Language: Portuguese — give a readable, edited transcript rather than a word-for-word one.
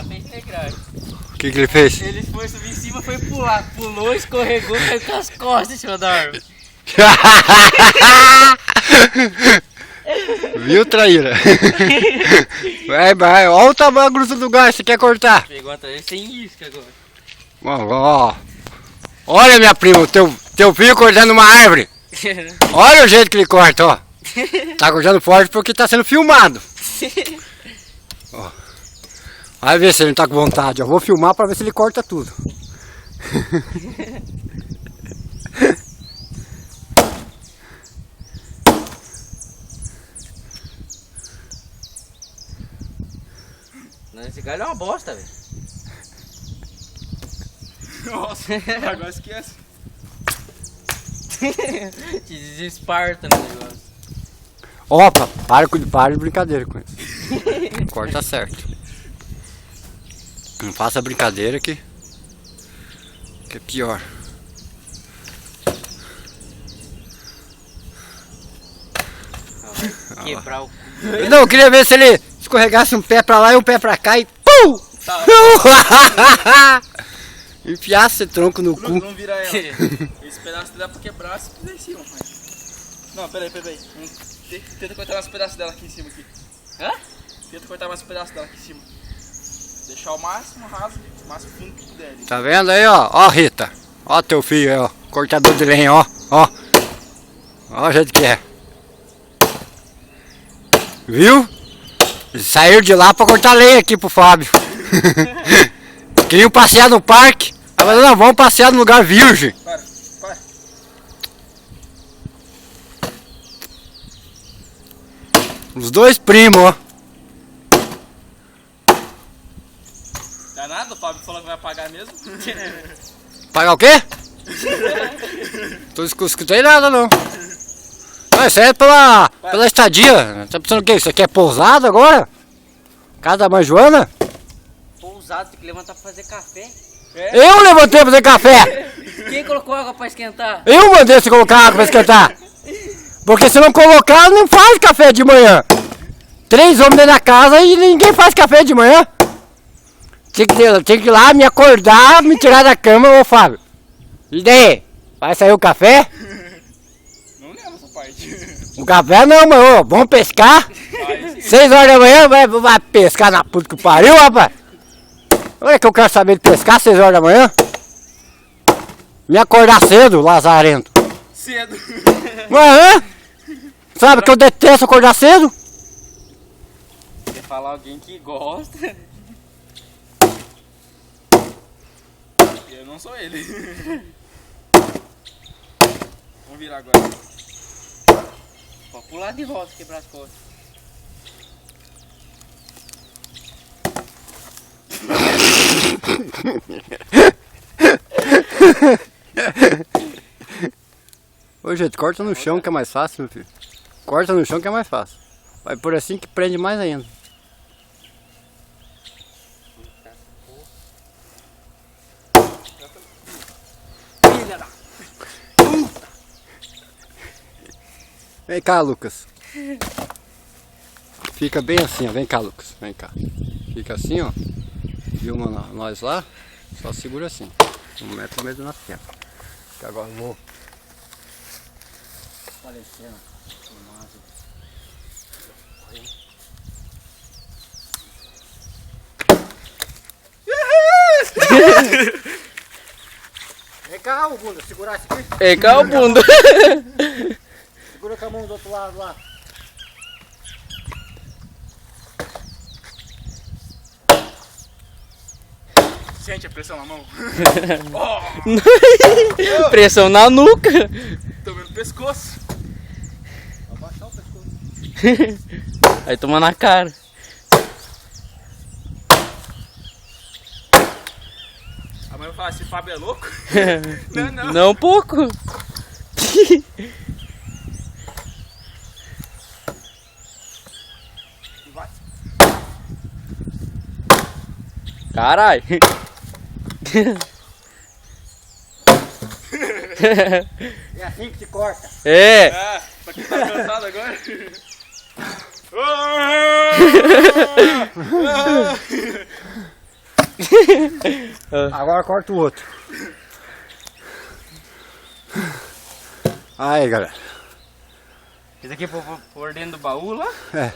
Já fez negragem. O que ele fez? Ele foi subir em cima, foi pular. Pulou, escorregou, caiu com as costas em cima da árvore. Viu, traíra? Vai. Olha o tamanho grosso do gás, você quer cortar? Pegou atrás sem isca agora. Ó. Olha, minha prima, teu filho cortando uma árvore. Olha o jeito que ele corta, ó. Tá cortando forte porque tá sendo filmado. Ó. Vai ver se ele não tá com vontade. Eu vou filmar pra ver se ele corta tudo. Esse galho é uma bosta, velho. Nossa, agora esquece. Te desesparta no negócio. Opa, para de brincadeira com isso. Corta certo. Não faça brincadeira que é pior. Quebrar o cu. Não, eu queria ver se ele escorregasse um pé pra lá e um pé pra cá e pum! Tá. Enfiasse esse tronco no cu. Não vira ela. Esse pedaço dá pra quebrar se fizer em cima. Não, peraí. Tenta cortar mais um pedaço dela aqui em cima. Aqui. Hã? Tenta cortar mais um pedaço dela aqui em cima. Deixar o máximo raso, o máximo fundo que puder. Tá vendo aí, ó? Ó, Rita. Ó teu filho aí, ó. Cortador de lenha, ó. Ó o jeito que é. Viu? Saíram de lá pra cortar lenha aqui pro Fábio. Queriam passear no parque. Aí falaram, não, vamos passear no lugar virgem. Para. Os dois primos, ó. Dá nada, o Fábio falou que vai pagar mesmo. Pagar o quê? Tô escutei nada, não. Não, isso aí é pela estadia. Tá pensando o quê? Isso aqui é pousada agora? Casa da mãe Joana? Pousado, tem que levantar pra fazer café. Eu levantei pra fazer café! Quem colocou água pra esquentar? Eu mandei você colocar água pra esquentar! Porque se não colocar, não faz café de manhã! 3 homens dentro da casa e ninguém faz café de manhã! Tinha que ir lá, me acordar, me tirar da cama, ô Fábio! E daí? Vai sair o café? Não lembro essa parte. O café não, mas ô, vamos pescar? 6 horas da manhã, vai pescar na puta que pariu, rapaz! Olha que eu quero saber de pescar 6 horas da manhã? Me acordar cedo, lazarento. Cedo. Ué, sabe que eu detesto acordar cedo? Quer falar alguém que gosta? Eu não sou ele. Vamos virar agora. Pode pular de volta, quebrar as costas. Ô gente, corta no chão que é mais fácil, meu filho. Corta no chão que é mais fácil. Vai por assim que prende mais ainda. Vem cá, Lucas. Fica bem assim, ó. Vem cá, Lucas. Vem cá. Fica assim, ó. Viu nós lá? Só segura assim. Não mete o medo na tela. Que agora eu vou aparecendo. Vem cá, ô bunda, segurar isso aqui. Vem cá, o bunda. Segura com a mão do outro lado lá. Sente a pressão na mão. Pressão na nuca. Tô vendo o pescoço. Abaixar o pescoço. Aí toma na cara. A mãe vai falar, esse Fábio é louco? Não. Não um pouco. Vai. Caralho. É assim que se corta. É. Ah, pra quem tá cansado agora. Agora corta o outro. Aí, galera. Esse aqui por dentro do baú lá? É.